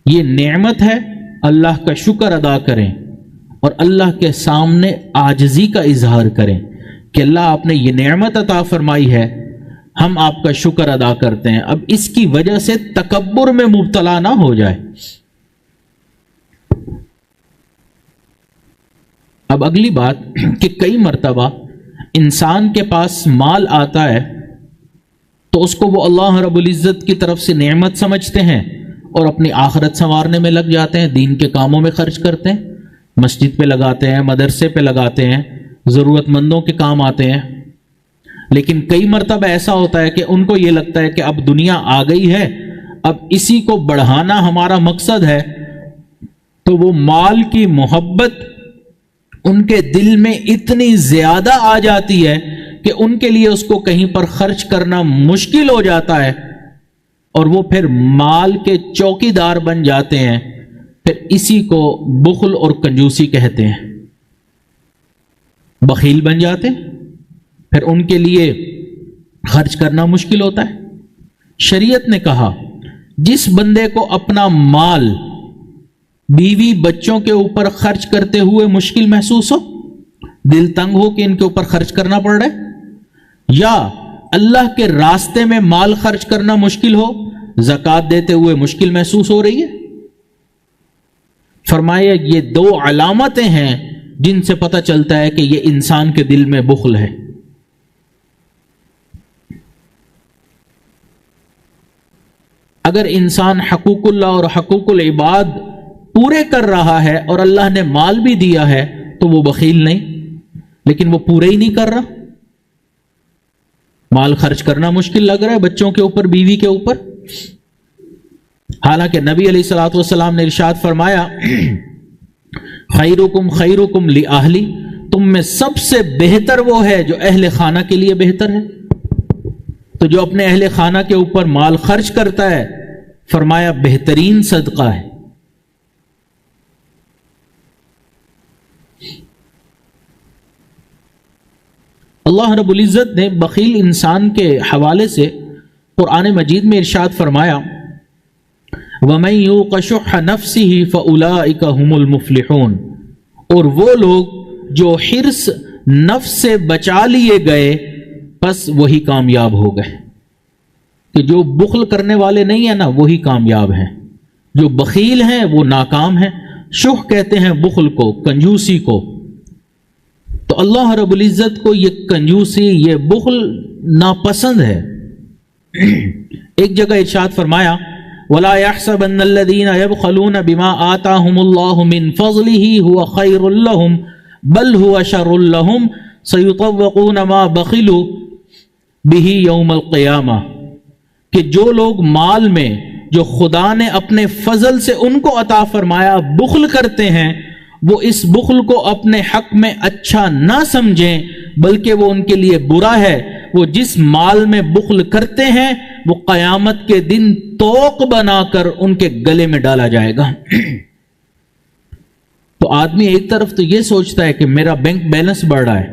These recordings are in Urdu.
یہ نعمت ہے، اللہ کا شکر ادا کریں اور اللہ کے سامنے عاجزی کا اظہار کریں کہ اللہ آپ نے یہ نعمت عطا فرمائی ہے، ہم آپ کا شکر ادا کرتے ہیں۔ اب اس کی وجہ سے تکبر میں مبتلا نہ ہو جائے۔ اب اگلی بات کہ کئی مرتبہ انسان کے پاس مال آتا ہے تو اس کو وہ اللہ رب العزت کی طرف سے نعمت سمجھتے ہیں اور اپنی آخرت سنوارنے میں لگ جاتے ہیں، دین کے کاموں میں خرچ کرتے ہیں، مسجد پہ لگاتے ہیں، مدرسے پہ لگاتے ہیں، ضرورت مندوں کے کام آتے ہیں۔ لیکن کئی مرتبہ ایسا ہوتا ہے کہ ان کو یہ لگتا ہے کہ اب دنیا آ گئی ہے، اب اسی کو بڑھانا ہمارا مقصد ہے، تو وہ مال کی محبت ان کے دل میں اتنی زیادہ آ جاتی ہے کہ ان کے لیے اس کو کہیں پر خرچ کرنا مشکل ہو جاتا ہے، اور وہ پھر مال کے چوکی دار بن جاتے ہیں۔ پھر اسی کو بخل اور کنجوسی کہتے ہیں، بخیل بن جاتے ہیں، پھر ان کے لیے خرچ کرنا مشکل ہوتا ہے۔ شریعت نے کہا جس بندے کو اپنا مال بیوی بچوں کے اوپر خرچ کرتے ہوئے مشکل محسوس ہو، دل تنگ ہو کہ ان کے اوپر خرچ کرنا پڑ رہا ہے، یا اللہ کے راستے میں مال خرچ کرنا مشکل ہو، زکوٰۃ دیتے ہوئے مشکل محسوس ہو رہی ہے، فرمایا یہ دو علامتیں ہیں جن سے پتہ چلتا ہے کہ یہ انسان کے دل میں بخل ہے۔ اگر انسان حقوق اللہ اور حقوق العباد پورے کر رہا ہے اور اللہ نے مال بھی دیا ہے تو وہ بخیل نہیں، لیکن وہ پورے ہی نہیں کر رہا، مال خرچ کرنا مشکل لگ رہا ہے بچوں کے اوپر، بیوی کے اوپر، حالانکہ نبی علیہ الصلوۃ والسلام نے ارشاد فرمایا خیرکم خیرکم لأہلی، تم میں سب سے بہتر وہ ہے جو اہل خانہ کے لیے بہتر ہے۔ تو جو اپنے اہل خانہ کے اوپر مال خرچ کرتا ہے، فرمایا بہترین صدقہ ہے۔ اللہ رب العزت نے بخیل انسان کے حوالے سے قرآن مجید میں ارشاد فرمایا وَمَن يُوقَ شُحَّ نَفْسِهِ فَأُولَٰئِكَ هُمُ الْمُفْلِحُونَ، اور وہ لوگ جو حرص نفس سے بچا لیے گئے بس وہی کامیاب ہو گئے۔ کہ جو بخل کرنے والے نہیں ہیں نا وہی کامیاب ہیں، جو بخیل ہیں وہ ناکام ہیں۔ شح کہتے ہیں بخل کو، کنجوسی کو۔ تو اللہ رب العزت کو یہ کنجوسی، یہ بخل ناپسند ہے۔ ایک جگہ ارشاد فرمایا وَلَا يَحْسَبَنَّ الَّذِينَ يَبْخَلُونَ بِمَا آتَاهُمُ اللَّهُ مِنْ فَضْلِهِ هُوَ خَيْرٌ لَهُمْ بَلْ هُوَ شَرٌ لَهُمْ سَيُطَوَّقُونَ مَا بَخِلُوا بِهِ يَوْمَ الْقِيَامَةِ، کہ جو لوگ مال میں جو خدا نے اپنے فضل سے ان کو عطا فرمایا بخل کرتے ہیں، وہ اس بخل کو اپنے حق میں اچھا نہ سمجھیں بلکہ وہ ان کے لیے برا ہے۔ وہ جس مال میں بخل کرتے ہیں وہ قیامت کے دن توق بنا کر ان کے گلے میں ڈالا جائے گا۔ تو آدمی ایک طرف تو یہ سوچتا ہے کہ میرا بینک بیلنس بڑھ رہا ہے،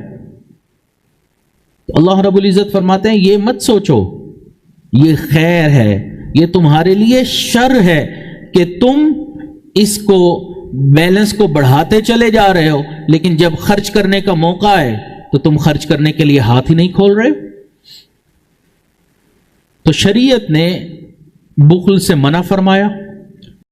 تو اللہ رب العزت فرماتے ہیں یہ مت سوچو، یہ خیر ہے، یہ تمہارے لیے شر ہے کہ تم اس کو بیلنس کو بڑھاتے چلے جا رہے ہو، لیکن جب خرچ کرنے کا موقع ہے تو تم خرچ کرنے کے لیے ہاتھ ہی نہیں کھول رہے۔ تو شریعت نے بخل سے منع فرمایا،